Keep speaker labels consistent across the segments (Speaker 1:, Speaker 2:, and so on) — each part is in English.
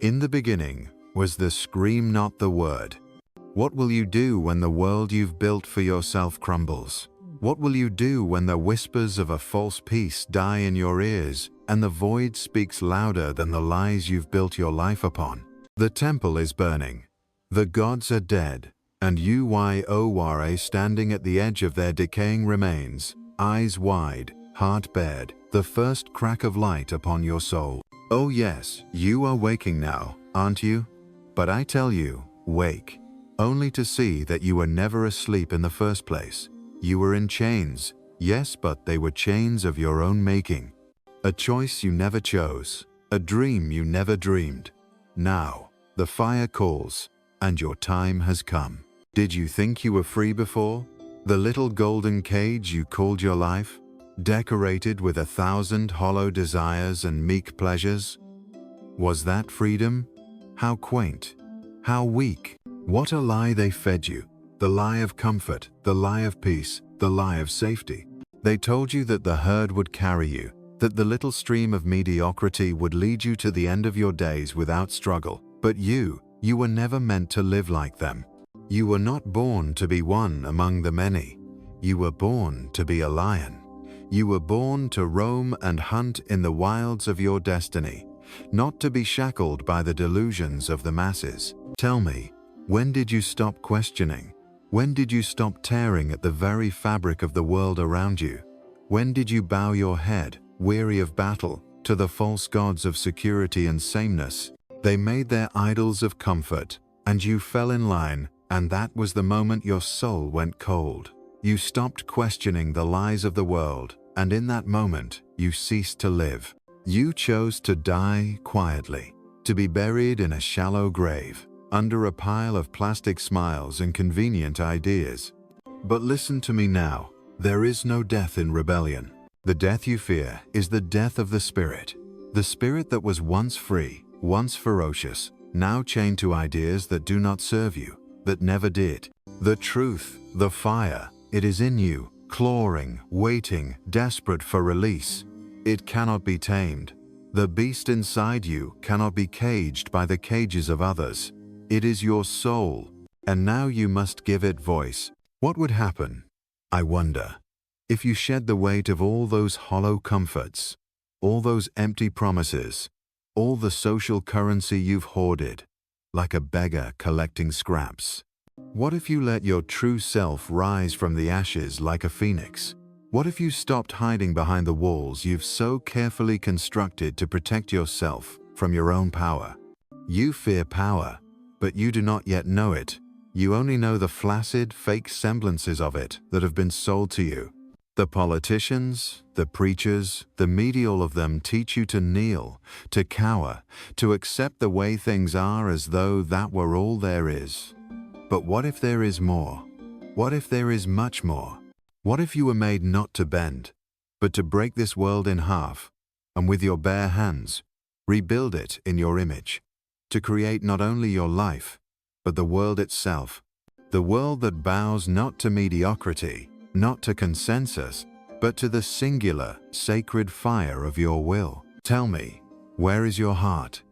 Speaker 1: In the beginning was the scream, not the word. What will you do when the world you've built for yourself crumbles? What will you do when the whispers of a false peace die in your ears and the void speaks louder than the lies you've built your life upon? The temple is burning. The gods are dead, and you are standing at the edge of their decaying remains, eyes wide, heart bared, the first crack of light upon your soul. Oh yes, you are waking now, aren't you? But I tell you, wake, only to see that you were never asleep in the first place. You were in chains, yes, but they were chains of your own making. A choice you never chose, a dream you never dreamed. Now, the fire calls, and your time has come. Did you think you were free before? The little golden cage you called your life, decorated with 1,000 hollow desires and meek pleasures? Was that freedom? How quaint, how weak. What a lie they fed you. The lie of comfort, the lie of peace, the lie of safety. They told you that the herd would carry you, that the little stream of mediocrity would lead you to the end of your days without struggle. But you were never meant to live like them. You were not born to be one among the many. You were born to be a lion. You were born to roam and hunt in the wilds of your destiny, not to be shackled by the delusions of the masses. Tell me, when did you stop questioning? When did you stop tearing at the very fabric of the world around you? When did you bow your head, weary of battle, to the false gods of security and sameness? They made their idols of comfort, and you fell in line, and that was the moment your soul went cold. You stopped questioning the lies of the world, and in that moment, you ceased to live. You chose to die quietly, to be buried in a shallow grave, under a pile of plastic smiles and convenient ideas. But listen to me now, there is no death in rebellion. The death you fear is the death of the spirit that was once free, once ferocious, now chained to ideas that do not serve you, that never did. The truth, the fire, it is in you, clawing, waiting, desperate for release. It cannot be tamed. The beast inside you cannot be caged by the cages of others. It is your soul, and now you must give it voice. What would happen, I wonder, if you shed the weight of all those hollow comforts, all those empty promises, all the social currency you've hoarded, like a beggar collecting scraps? What if you let your true self rise from the ashes like a phoenix? What if you stopped hiding behind the walls you've so carefully constructed to protect yourself from your own power? You fear power, but you do not yet know it. You only know the flaccid, fake semblances of it that have been sold to you. The politicians, the preachers, the media, all of them teach you to kneel, to cower, to accept the way things are as though that were all there is. But what if there is more? What if there is much more? What if you were made not to bend, but to break this world in half, and with your bare hands, rebuild it in your image, to create not only your life, but the world itself, the world that bows not to mediocrity, not to consensus, but to the singular, sacred fire of your will? Tell me, where is your heart?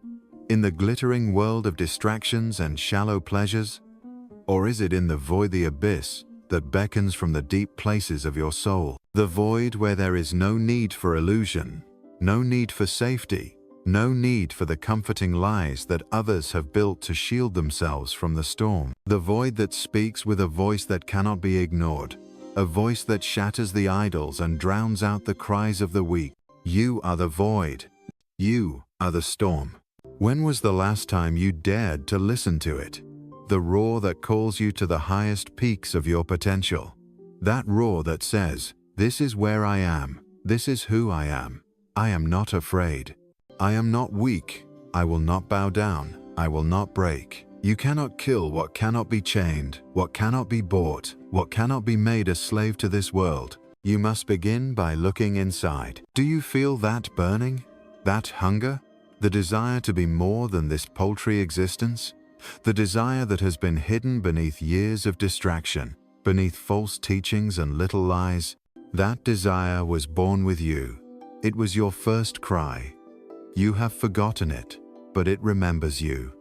Speaker 1: In the glittering world of distractions and shallow pleasures? Or is it in the void, the abyss, that beckons from the deep places of your soul? The void where there is no need for illusion, no need for safety, no need for the comforting lies that others have built to shield themselves from the storm. The void that speaks with a voice that cannot be ignored, a voice that shatters the idols and drowns out the cries of the weak. You are the void. You are the storm. When was the last time you dared to listen to it? The roar that calls you to the highest peaks of your potential. That roar that says, "This is where I am. This is who I am. I am not afraid. I am not weak. I will not bow down. I will not break." You cannot kill what cannot be chained, what cannot be bought, what cannot be made a slave to this world. You must begin by looking inside. Do you feel that burning? That hunger? The desire to be more than this paltry existence? The desire that has been hidden beneath years of distraction, beneath false teachings and little lies? That desire was born with you. It was your first cry. You have forgotten it. but it remembers you.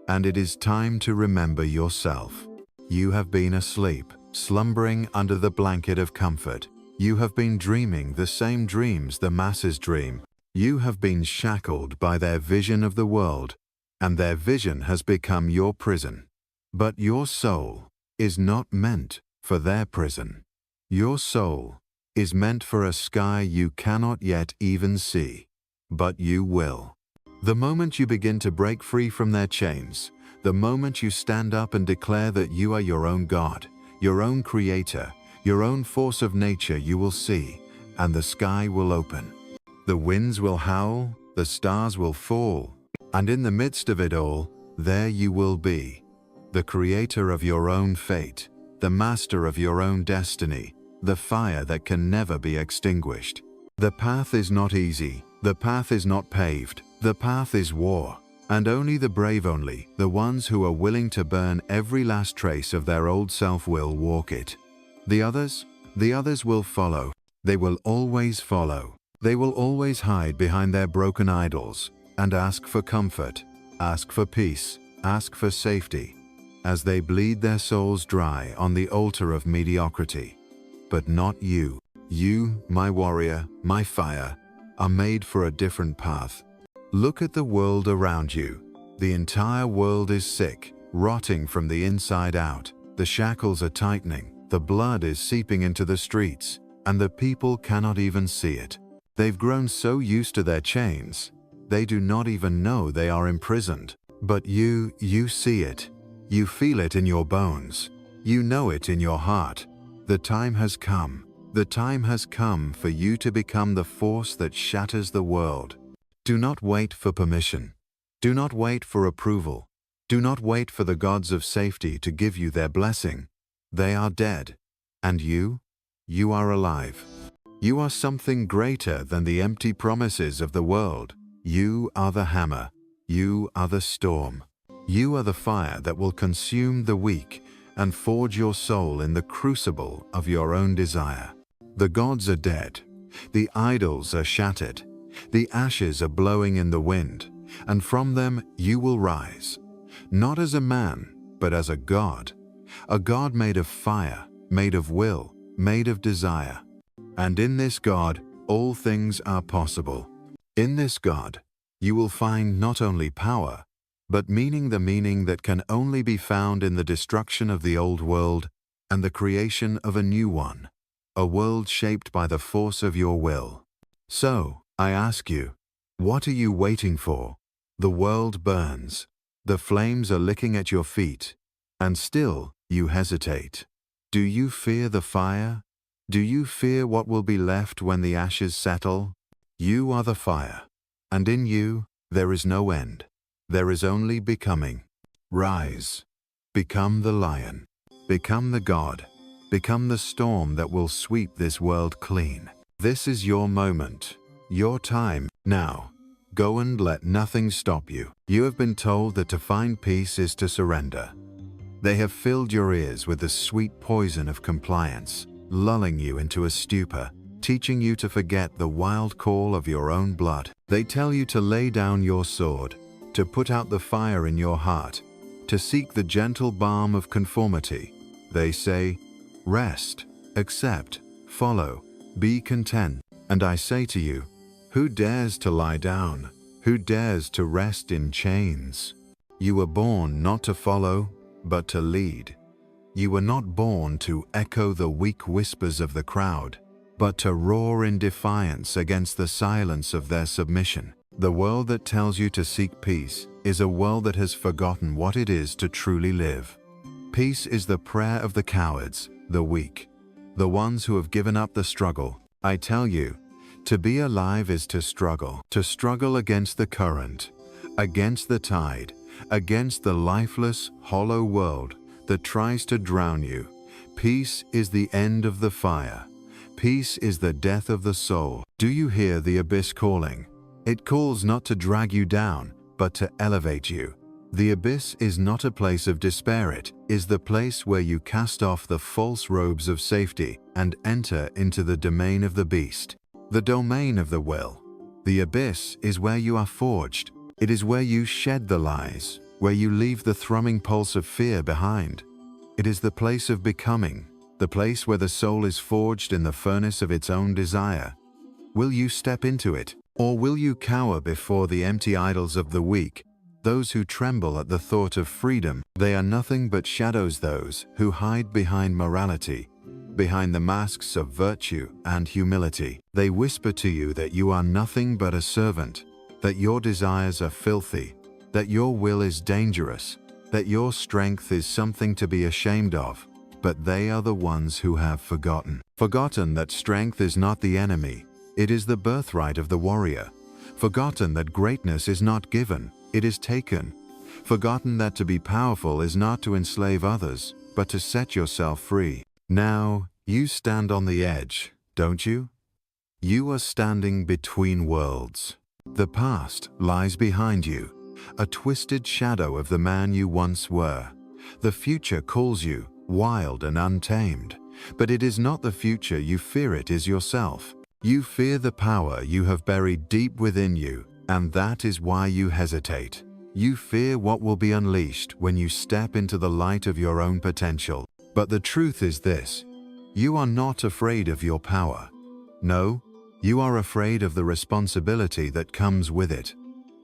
Speaker 1: And it is time to remember yourself. You have been asleep, slumbering under the blanket of comfort. You have been dreaming the same dreams the masses dream. You have been shackled by their vision of the world, and their vision has become your prison. But your soul is not meant for their prison. Your soul is meant for a sky you cannot yet even see, but you will. The moment you begin to break free from their chains, the moment you stand up and declare that you are your own God, your own creator, your own force of nature, you will see, and the sky will open. The winds will howl, the stars will fall, and in the midst of it all, there you will be, the creator of your own fate, the master of your own destiny, the fire that can never be extinguished. The path is not easy, the path is not paved, the path is war, and only the brave, the ones who are willing to burn every last trace of their old self will walk it. The others will follow. They will always follow. They will always hide behind their broken idols and ask for comfort, ask for peace, ask for safety, as they bleed their souls dry on the altar of mediocrity. But not you. You, my warrior, my fire, are made for a different path. Look at the world around you. The entire world is sick, rotting from the inside out. The shackles are tightening, the blood is seeping into the streets, and the people cannot even see it. They've grown so used to their chains, they do not even know they are imprisoned. But you see it. You feel it in your bones. You know it in your heart. The time has come. The time has come for you to become the force that shatters the world. Do not wait for permission. Do not wait for approval. Do not wait for the gods of safety to give you their blessing. They are dead. And you are alive. You are something greater than the empty promises of the world. You are the hammer. You are the storm. You are the fire that will consume the weak and forge your soul in the crucible of your own desire. The gods are dead. The idols are shattered. The ashes are blowing in the wind, and from them you will rise, not as a man, but as a God made of fire, made of will, made of desire. And in this God, all things are possible. In this God, you will find not only power, but meaning, the meaning that can only be found in the destruction of the old world and the creation of a new one, a world shaped by the force of your will. So, I ask you, what are you waiting for? The world burns. The flames are licking at your feet, and still you hesitate. Do you fear the fire? Do you fear what will be left when the ashes settle? You are the fire, and in you there is no end. There is only becoming. Rise. Become the lion. Become the God. Become the storm that will sweep this world clean. This is your moment. Your time. Now, go and let nothing stop you. You have been told that to find peace is to surrender. They have filled your ears with the sweet poison of compliance, lulling you into a stupor, teaching you to forget the wild call of your own blood. They tell you to lay down your sword, to put out the fire in your heart, to seek the gentle balm of conformity. They say, rest, accept, follow, be content. And I say to you, who dares to lie down? Who dares to rest in chains? You were born not to follow, but to lead. You were not born to echo the weak whispers of the crowd, but to roar in defiance against the silence of their submission. The world that tells you to seek peace is a world that has forgotten what it is to truly live. Peace is the prayer of the cowards, the weak, the ones who have given up the struggle. I tell you, to be alive is to struggle against the current, against the tide, against the lifeless, hollow world that tries to drown you. Peace is the end of the fire. Peace is the death of the soul. Do you hear the abyss calling? It calls not to drag you down, but to elevate you. The abyss is not a place of despair, it is the place where you cast off the false robes of safety and enter into the domain of the beast, the domain of the will. The abyss is where you are forged, It is where you shed the lies, where you leave the thrumming pulse of fear behind. It is the place of becoming, the place where the soul is forged in the furnace of its own desire. Will you step into it, or will you cower before the empty idols of the weak, those who tremble at the thought of freedom? They are nothing but shadows, those who hide behind morality, behind the masks of virtue and humility. They whisper to you that you are nothing but a servant, that your desires are filthy, that your will is dangerous, that your strength is something to be ashamed of. But they are the ones who have forgotten that strength is not the enemy, it is the birthright of the warrior. Forgotten that greatness is not given, it is taken. Forgotten that to be powerful is not to enslave others, but to set yourself free. Now, you stand on the edge, don't you? You are standing between worlds. The past lies behind you, a twisted shadow of the man you once were. The future calls you, wild and untamed, but it is not the future you fear, it is yourself. You fear the power you have buried deep within you, and that is why you hesitate. You fear what will be unleashed when you step into the light of your own potential. But the truth is this: you are not afraid of your power. No, you are afraid of the responsibility that comes with it.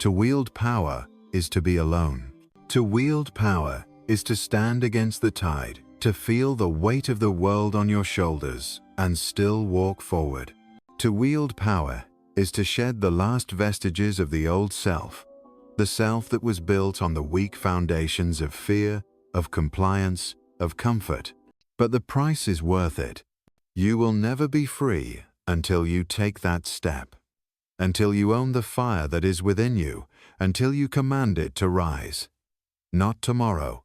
Speaker 1: To wield power is to be alone. To wield power is to stand against the tide, to feel the weight of the world on your shoulders and still walk forward. To wield power is to shed the last vestiges of the old self, the self that was built on the weak foundations of fear, of compliance, of comfort. But the price is worth it. You will never be free until you take that step, until you own the fire that is within you, until you command it to rise. Not tomorrow,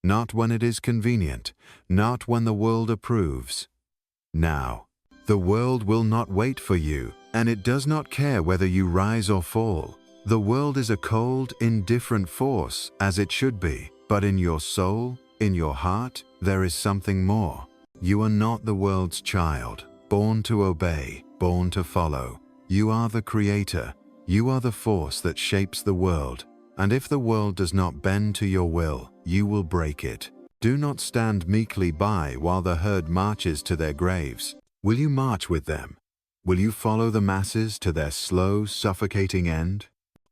Speaker 1: not when it is convenient, not when the world approves. Now, the world will not wait for you, and it does not care whether you rise or fall. The world is a cold, indifferent force, as it should be, but in your soul, in your heart, there is something more. You are not the world's child, born to obey, born to follow. You are the creator. You are the force that shapes the world. And if the world does not bend to your will, you will break it. Do not stand meekly by while the herd marches to their graves. Will you march with them? Will you follow the masses to their slow, suffocating end?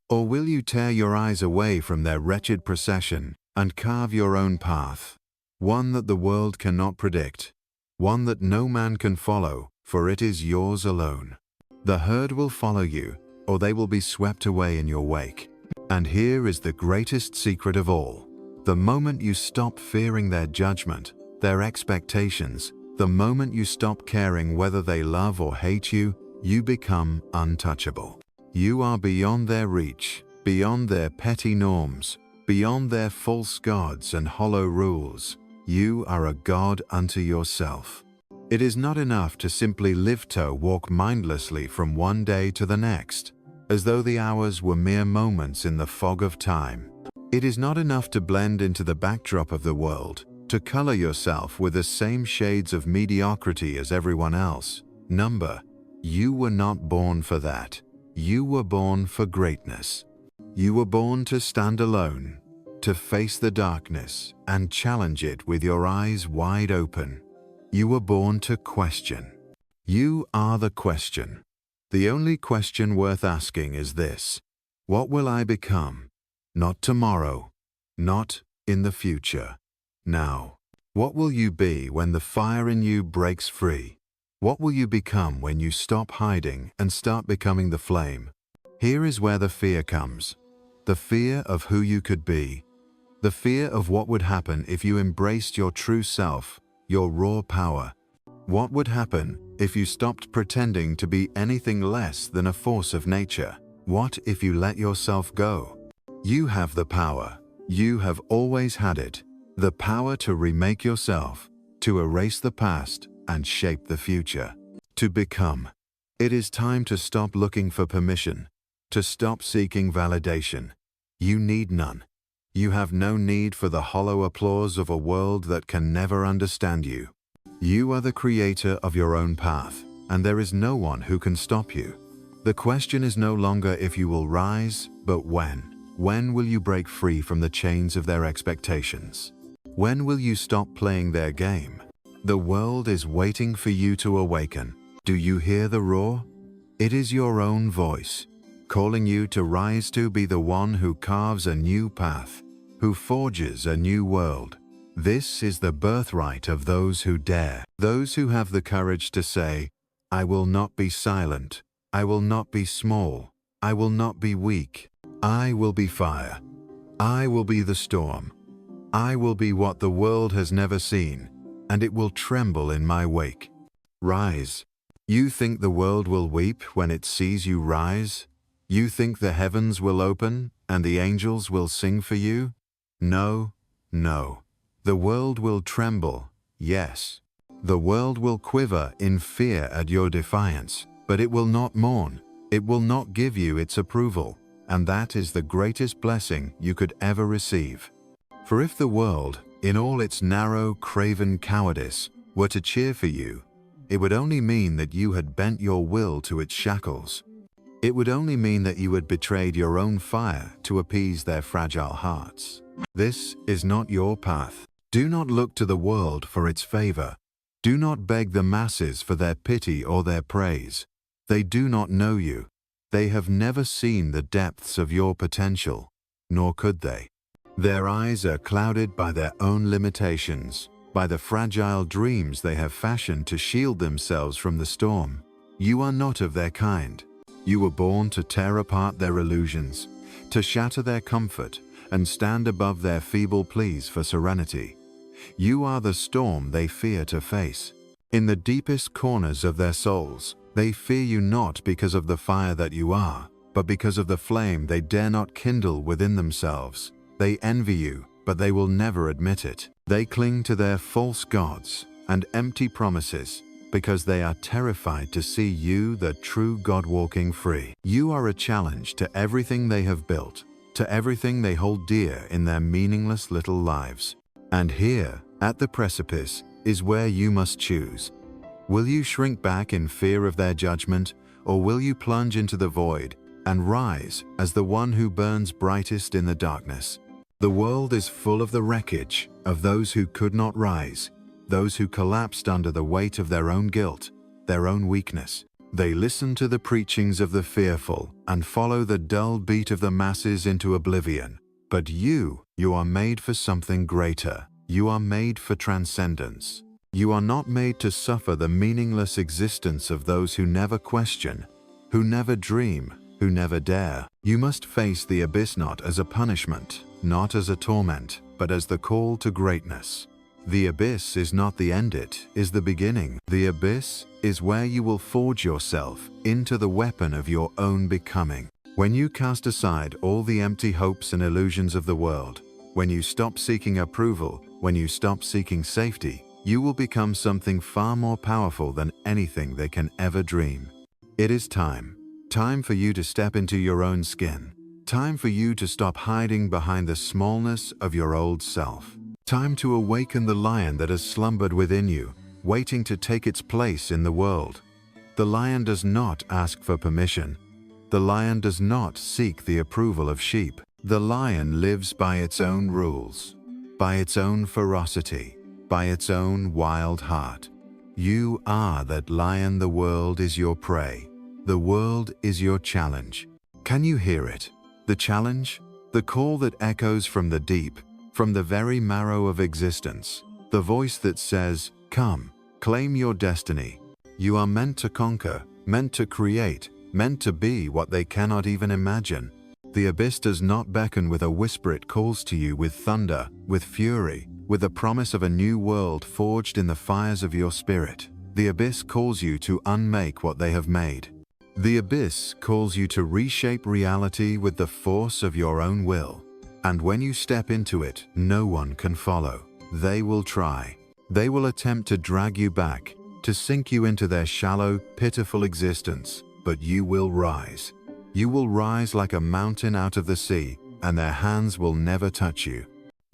Speaker 1: Or will you tear your eyes away from their wretched procession and carve your own path, one that the world cannot predict, one that no man can follow, for it is yours alone? The herd will follow you, or they will be swept away in your wake. And here is the greatest secret of all. The moment you stop fearing their judgment, their expectations, the moment you stop caring whether they love or hate you, you become untouchable. You are beyond their reach, beyond their petty norms, beyond their false gods and hollow rules. You are a god unto yourself. It is not enough to simply walk mindlessly from one day to the next, as though the hours were mere moments in the fog of time. It is not enough to blend into the backdrop of the world, to color yourself with the same shades of mediocrity as everyone else. You were not born for that. You were born for greatness. You were born to stand alone, to face the darkness and challenge it with your eyes wide open. You were born to question. You are the question. The only question worth asking is this: what will I become? Not tomorrow, not in the future. Now, what will you be when the fire in you breaks free? What will you become when you stop hiding and start becoming the flame? Here is where the fear comes. The fear of who you could be. The fear of what would happen if you embraced your true self, your raw power. What would happen if you stopped pretending to be anything less than a force of nature? What if you let yourself go? You have the power. You have always had it. The power to remake yourself, to erase the past and shape the future. To become. It is time to stop looking for permission, to stop seeking validation. You need none. You have no need for the hollow applause of a world that can never understand you. You are the creator of your own path, and there is no one who can stop you. The question is no longer if you will rise, but when. When will you break free from the chains of their expectations? When will you stop playing their game? The world is waiting for you to awaken. Do you hear the roar? It is your own voice, calling you to rise to be the one who carves a new path, who forges a new world. This is the birthright of those who dare, those who have the courage to say, I will not be silent, I will not be small, I will not be weak. I will be fire. I will be the storm. I will be what the world has never seen, and it will tremble in my wake. Rise. You think the world will weep when it sees you rise? You think the heavens will open and the angels will sing for you? No, no. The world will tremble, yes. The world will quiver in fear at your defiance, but it will not mourn. It will not give you its approval. And that is the greatest blessing you could ever receive. For if the world, in all its narrow, craven cowardice, were to cheer for you, it would only mean that you had bent your will to its shackles. It would only mean that you had betrayed your own fire to appease their fragile hearts. This is not your path. Do not look to the world for its favor. Do not beg the masses for their pity or their praise. They do not know you. They have never seen the depths of your potential, nor could they. Their eyes are clouded by their own limitations, by the fragile dreams they have fashioned to shield themselves from the storm. You are not of their kind. You were born to tear apart their illusions, to shatter their comfort, and stand above their feeble pleas for serenity. You are the storm they fear to face. In the deepest corners of their souls, they fear you not because of the fire that you are, but because of the flame they dare not kindle within themselves. They envy you, but they will never admit it. They cling to their false gods and empty promises because they are terrified to see you, the true God, walking free. You are a challenge to everything they have built, to everything they hold dear in their meaningless little lives. And here, at the precipice, is where you must choose. Will you shrink back in fear of their judgment, or will you plunge into the void and rise as the one who burns brightest in the darkness? The world is full of the wreckage of those who could not rise, those who collapsed under the weight of their own guilt, their own weakness. They listen to the preachings of the fearful and follow the dull beat of the masses into oblivion. But you are made for something greater. You are made for transcendence. You are not made to suffer the meaningless existence of those who never question, who never dream, who never dare. You must face the abyss not as a punishment, not as a torment, but as the call to greatness. The abyss is not the end, it is the beginning. The abyss is where you will forge yourself into the weapon of your own becoming. When you cast aside all the empty hopes and illusions of the world, when you stop seeking approval, when you stop seeking safety, you will become something far more powerful than anything they can ever dream. It is time for you to step into your own skin. Time for you to stop hiding behind the smallness of your old self. Time to awaken the lion that has slumbered within you, waiting to take its place in the world. The lion does not ask for permission. The lion does not seek the approval of sheep. The lion lives by its own rules, by its own ferocity, by its own wild heart. You are that lion. The world is your prey. The world is your challenge. Can you hear it? The challenge? The call that echoes from the deep, from the very marrow of existence. The voice that says, come, claim your destiny. You are meant to conquer, meant to create, meant to be what they cannot even imagine. The abyss does not beckon with a whisper. It calls to you with thunder, with fury, with the promise of a new world forged in the fires of your spirit. The abyss calls you to unmake what they have made. The abyss calls you to reshape reality with the force of your own will. And when you step into it, no one can follow. They will try. They will attempt to drag you back, to sink you into their shallow, pitiful existence. But you will rise. You will rise like a mountain out of the sea, and their hands will never touch you.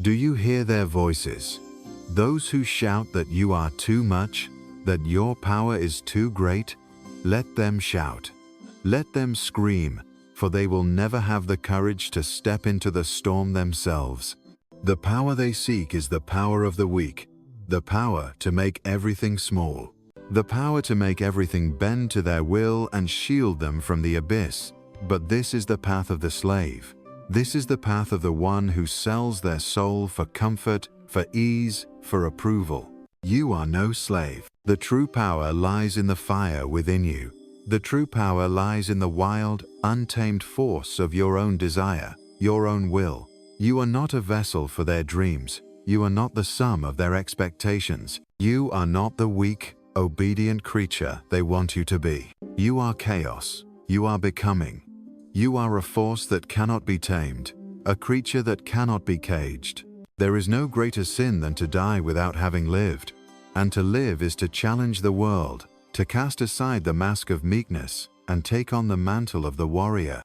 Speaker 1: Do you hear their voices? Those who shout that you are too much, that your power is too great? Let them shout. Let them scream, for they will never have the courage to step into the storm themselves. The power they seek is the power of the weak, the power to make everything small, the power to make everything bend to their will and shield them from the abyss. But this is the path of the slave. This is the path of the one who sells their soul for comfort, for ease, for approval. You are no slave. The true power lies in the fire within you. The true power lies in the wild, untamed force of your own desire, your own will. You are not a vessel for their dreams. You are not the sum of their expectations. You are not the weak, obedient creature they want you to be. You are chaos. You are becoming. You are a force that cannot be tamed, a creature that cannot be caged. There is no greater sin than to die without having lived. And to live is to challenge the world, to cast aside the mask of meekness and take on the mantle of the warrior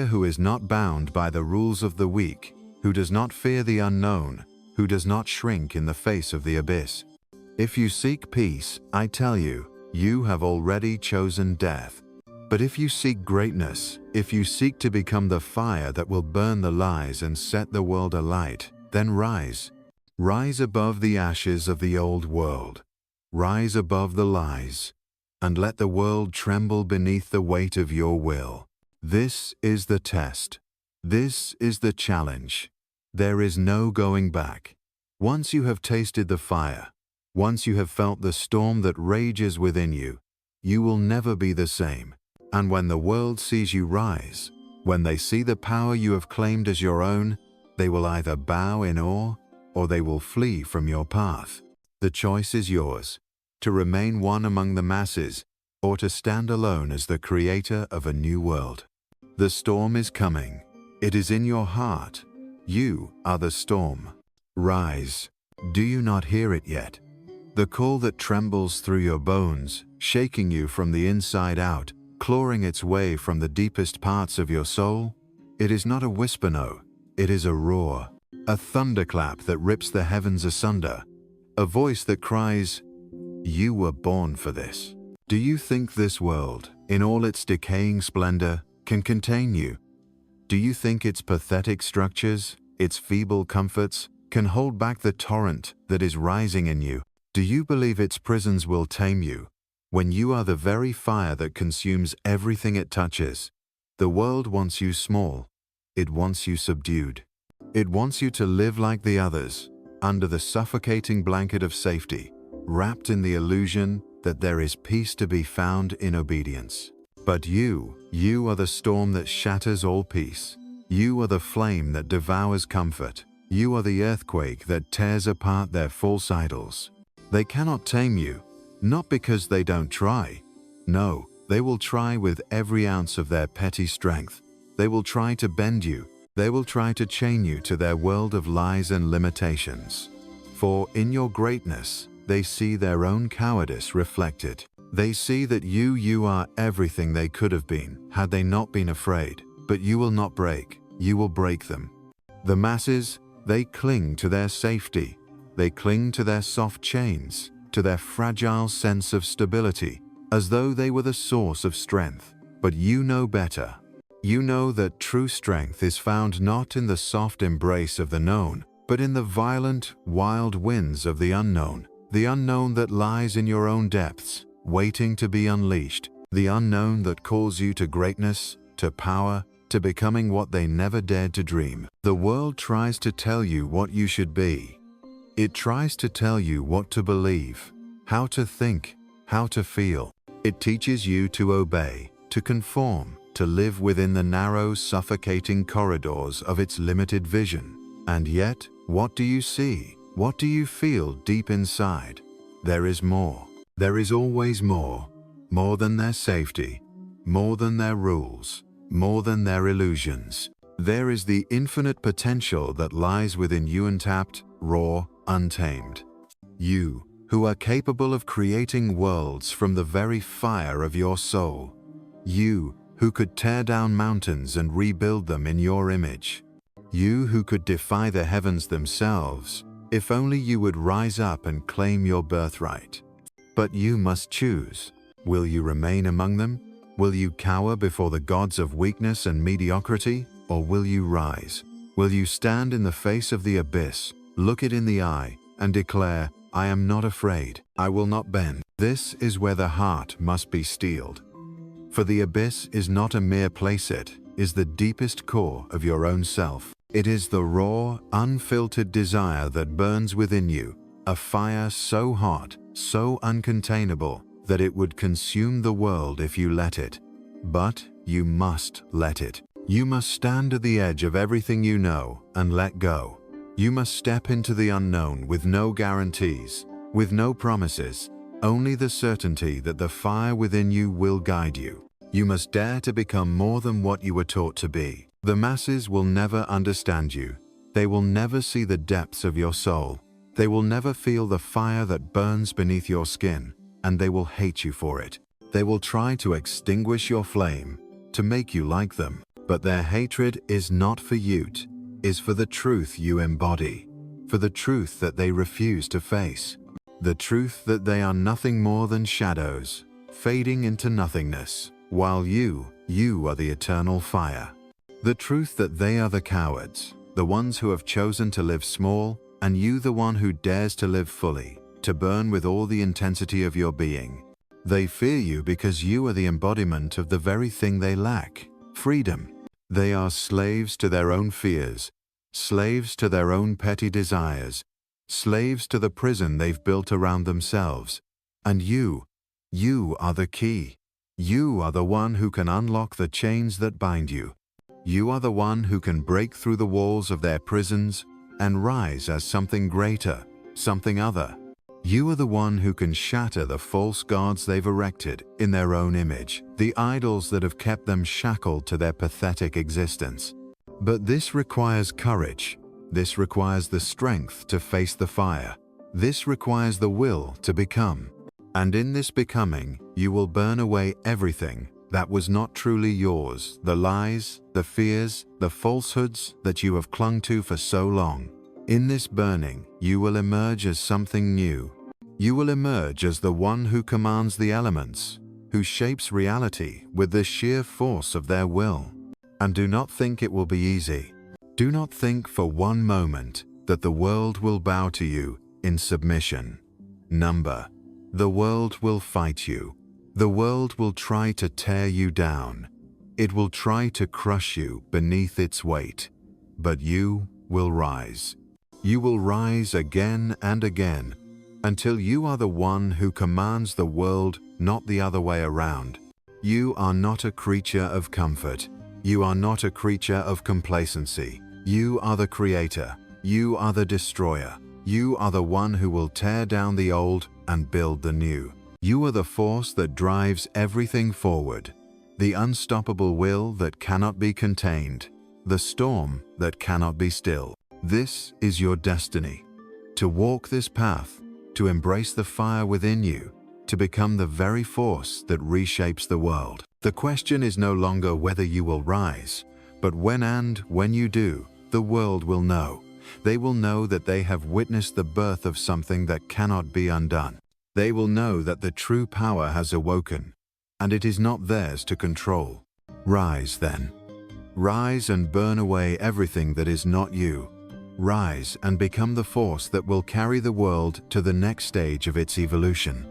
Speaker 1: who is not bound by the rules of the weak, who does not fear the unknown, who does not shrink in the face of the abyss. If you seek peace, I tell you, you have already chosen death. But if you seek greatness, if you seek to become the fire that will burn the lies and set the world alight, then rise. Rise above the ashes of the old world. Rise above the lies, and let the world tremble beneath the weight of your will. This is the test. This is the challenge. There is no going back. Once you have tasted the fire, once you have felt the storm that rages within you, you will never be the same. And when the world sees you rise, when they see the power you have claimed as your own, they will either bow in awe or they will flee from your path. The choice is yours, to remain one among the masses or to stand alone as the creator of a new world. The storm is coming. It is in your heart. You are the storm. Rise. Do you not hear it yet? The call that trembles through your bones, shaking you from the inside out, clawing its way from the deepest parts of your soul? It is not a whisper, no. It is a roar, a thunderclap that rips the heavens asunder, a voice that cries, "You were born for this." Do you think this world, in all its decaying splendor, can contain you? Do you think its pathetic structures, its feeble comforts, can hold back the torrent that is rising in you? Do you believe its prisons will tame you, when you are the very fire that consumes everything it touches? The world wants you small. It wants you subdued. It wants you to live like the others, under the suffocating blanket of safety, wrapped in the illusion that there is peace to be found in obedience. But you are the storm that shatters all peace. You are the flame that devours comfort. You are the earthquake that tears apart their false idols. They cannot tame you, not because they don't try. No, they will try with every ounce of their petty strength. They will try to bend you. They will try to chain you to their world of lies and limitations. For in your greatness, they see their own cowardice reflected. They see that you are everything they could have been had they not been afraid. But you will not break. You will break them. The masses, they cling to their safety. They cling to their soft chains, to their fragile sense of stability, as though they were the source of strength. But you know better. You know that true strength is found not in the soft embrace of the known, but in the violent, wild winds of the unknown that lies in your own depths, waiting to be unleashed, the unknown that calls you to greatness, to power, to becoming what they never dared to dream. The world tries to tell you what you should be. It tries to tell you what to believe, how to think, how to feel. It teaches you to obey, to conform, to live within the narrow, suffocating corridors of its limited vision. And yet, what do you see? What do you feel deep inside? There is more. There is always more. More than their safety, more than their rules, more than their illusions. There is the infinite potential that lies within you, untapped, raw, untamed. You, who are capable of creating worlds from the very fire of your soul. You, who could tear down mountains and rebuild them in your image. You who could defy the heavens themselves, if only you would rise up and claim your birthright. But you must choose. Will you remain among them, Will you cower before the gods of weakness and mediocrity, or will you rise? Will you stand in the face of the abyss, look it in the eye, and declare, I am not afraid, I will not bend? This is where the heart must be steeled. For the abyss is not a mere place, it is the deepest core of your own self. It is the raw, unfiltered desire that burns within you, a fire so hot, so uncontainable, that it would consume the world if you let it. But you must let it. You must stand at the edge of everything you know and let go. You must step into the unknown with no guarantees, with no promises, only the certainty that the fire within you will guide you. You must dare to become more than what you were taught to be. The masses will never understand you. They will never see the depths of your soul. They will never feel the fire that burns beneath your skin, and they will hate you for it. They will try to extinguish your flame, to make you like them. But their hatred is not for you, is for the truth you embody, for the truth that they refuse to face, the truth that they are nothing more than shadows, fading into nothingness, while you are the eternal fire. The truth that they are the cowards, the ones who have chosen to live small, and you the one who dares to live fully, to burn with all the intensity of your being. They fear you because you are the embodiment of the very thing they lack, freedom. They are slaves to their own fears, slaves to their own petty desires, slaves to the prison they've built around themselves. And you are the key. You are the one who can unlock the chains that bind you. You are the one who can break through the walls of their prisons and rise as something greater, something other. You are the one who can shatter the false gods they've erected in their own image, the idols that have kept them shackled to their pathetic existence. But this requires courage. This requires the strength to face the fire. This requires the will to become. And in this becoming, you will burn away everything that was not truly yours, the lies, the fears, the falsehoods that you have clung to for so long. In this burning, you will emerge as something new. You will emerge as the one who commands the elements, who shapes reality with the sheer force of their will. And do not think it will be easy. Do not think for one moment that the world will bow to you in submission. The world will fight you. The world will try to tear you down. It will try to crush you beneath its weight. But you will rise. You will rise again and again until you are the one who commands the world, not the other way around. You are not a creature of comfort. You are not a creature of complacency. You are the creator. You are the destroyer. You are the one who will tear down the old and build the new. You are the force that drives everything forward, the unstoppable will that cannot be contained, the storm that cannot be still. This is your destiny. To walk this path, to embrace the fire within you, to become the very force that reshapes the world. The question is no longer whether you will rise, but when you do, the world will know. They will know that they have witnessed the birth of something that cannot be undone. They will know that the true power has awoken, and it is not theirs to control. Rise then. Rise and burn away everything that is not you. Rise and become the force that will carry the world to the next stage of its evolution.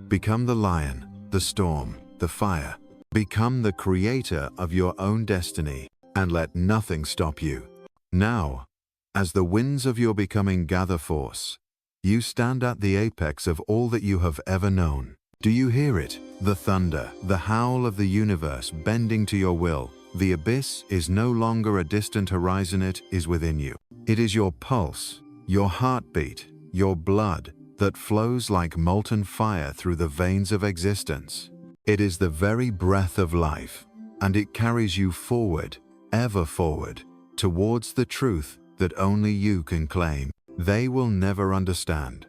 Speaker 1: Become the lion, the storm, the fire. Become the creator of your own destiny, and let nothing stop you. Now, as the winds of your becoming gather force, you stand at the apex of all that you have ever known. Do you hear it? The thunder, the howl of the universe bending to your will. The abyss is no longer a distant horizon, it is within you. It is your pulse, your heartbeat, your blood that flows like molten fire through the veins of existence. It is the very breath of life, and it carries you forward, ever forward, towards the truth that only you can claim. They will never understand.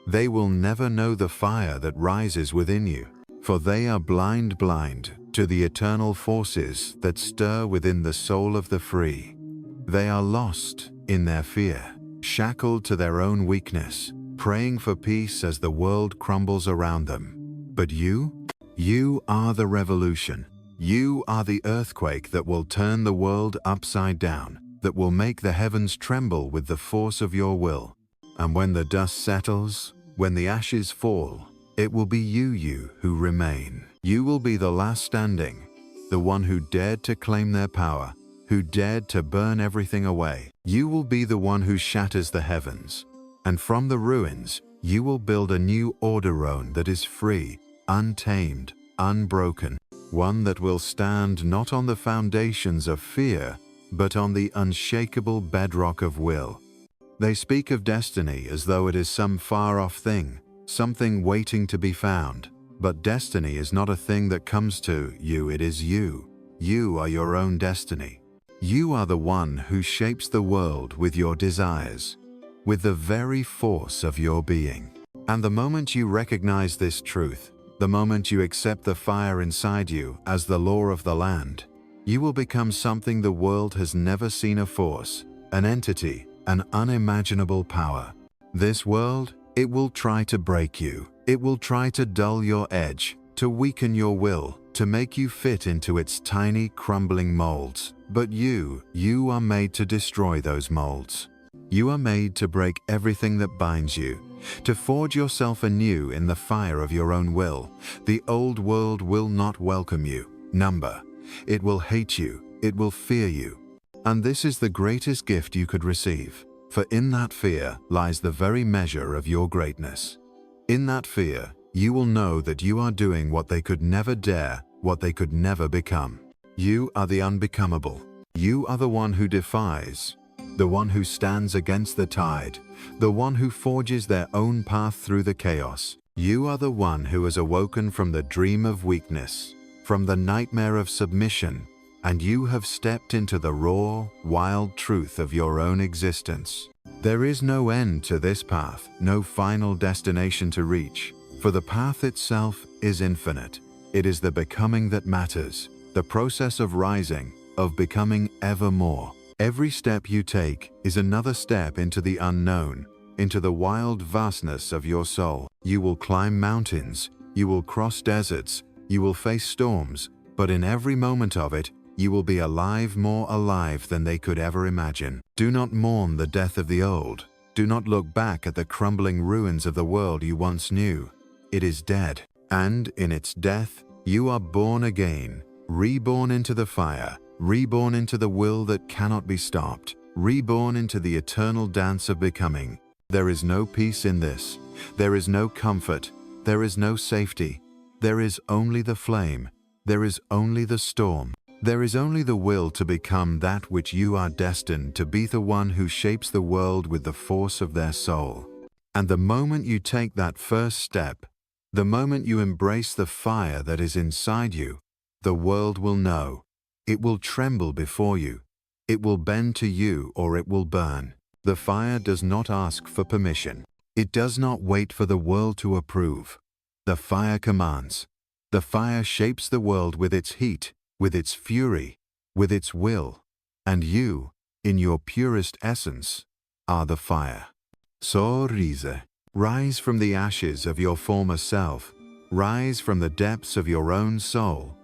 Speaker 1: They will never know the fire that rises within you, for they are blind to the eternal forces that stir within the soul of the free. They are lost in their fear, shackled to their own weakness, praying for peace as the world crumbles around them. But you You are the revolution. You are the earthquake that will turn the world upside down, that will make the heavens tremble with the force of your will. And when the dust settles, when the ashes fall, it will be you who remain. You will be the last standing, the one who dared to claim their power, who dared to burn everything away. You will be the one who shatters the heavens. And from the ruins, you will build a new order that is free, untamed, unbroken, one that will stand not on the foundations of fear, but on the unshakable bedrock of will. They speak of destiny as though it is some far-off thing, something waiting to be found. But destiny is not a thing that comes to you, it is you. You are your own destiny. You are the one who shapes the world with your desires, with the very force of your being. And the moment you recognize this truth, the moment you accept the fire inside you as the law of the land, you will become something the world has never seen: a force, an entity, an unimaginable power. This world, it will try to break you. It will try to dull your edge, to weaken your will, to make you fit into its tiny, crumbling molds. But you are made to destroy those molds. You are made to break everything that binds you, to forge yourself anew in the fire of your own will. The old world will not welcome you. It will hate you. It will fear you. And this is the greatest gift you could receive, for in that fear lies the very measure of your greatness. In that fear, you will know that you are doing what they could never dare, what they could never become. You are the unbecomable. You are the one who defies, the one who stands against the tide, the one who forges their own path through the chaos. You are the one who has awoken from the dream of weakness, from the nightmare of submission, and you have stepped into the raw, wild truth of your own existence. There is no end to this path, no final destination to reach, for the path itself is infinite. It is the becoming that matters, the process of rising, of becoming ever more. Every step you take is another step into the unknown, into the wild vastness of your soul. You will climb mountains, you will cross deserts, you will face storms, but in every moment of it, you will be alive, more alive than they could ever imagine. Do not mourn the death of the old. Do not look back at the crumbling ruins of the world you once knew. It is dead, and in its death, you are born again, reborn into the fire, reborn into the will that cannot be stopped, reborn into the eternal dance of becoming. There is no peace in this. There is no comfort. There is no safety. There is only the flame. There is only the storm. There is only the will to become that which you are destined to be, the one who shapes the world with the force of their soul. And the moment you take that first step, the moment you embrace the fire that is inside you, the world will know. It will tremble before you. It will bend to you, or it will burn. The fire does not ask for permission. It does not wait for the world to approve. The fire commands. The fire shapes the world with its heat, with its fury, with its will. And you, in your purest essence, are the fire. So rise from the ashes of your former self. Rise from the depths of your own soul,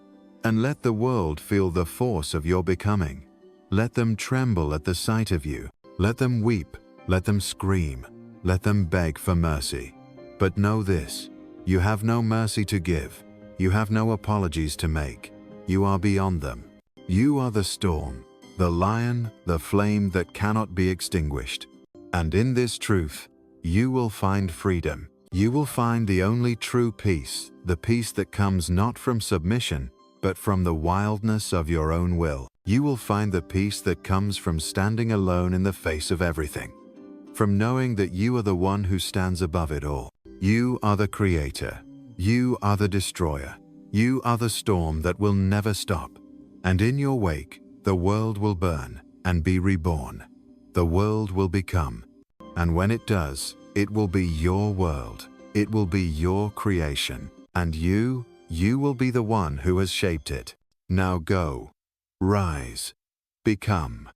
Speaker 1: and let the world feel the force of your becoming. Let them tremble at the sight of you. Let them weep. Let them scream. Let them beg for mercy. But know this: you have no mercy to give. You have no apologies to make. You are beyond them. You are the storm, the lion, the flame that cannot be extinguished. And in this truth, you will find freedom. You will find the only true peace, the peace that comes not from submission, but from the wildness of your own will. You will find the peace that comes from standing alone in the face of everything, from knowing that you are the one who stands above it all. You are the creator. You are the destroyer. You are the storm that will never stop. And in your wake, the world will burn and be reborn. The world will become. And when it does, it will be your world. It will be your creation. And you will be the one who has shaped it. Now go, rise, become.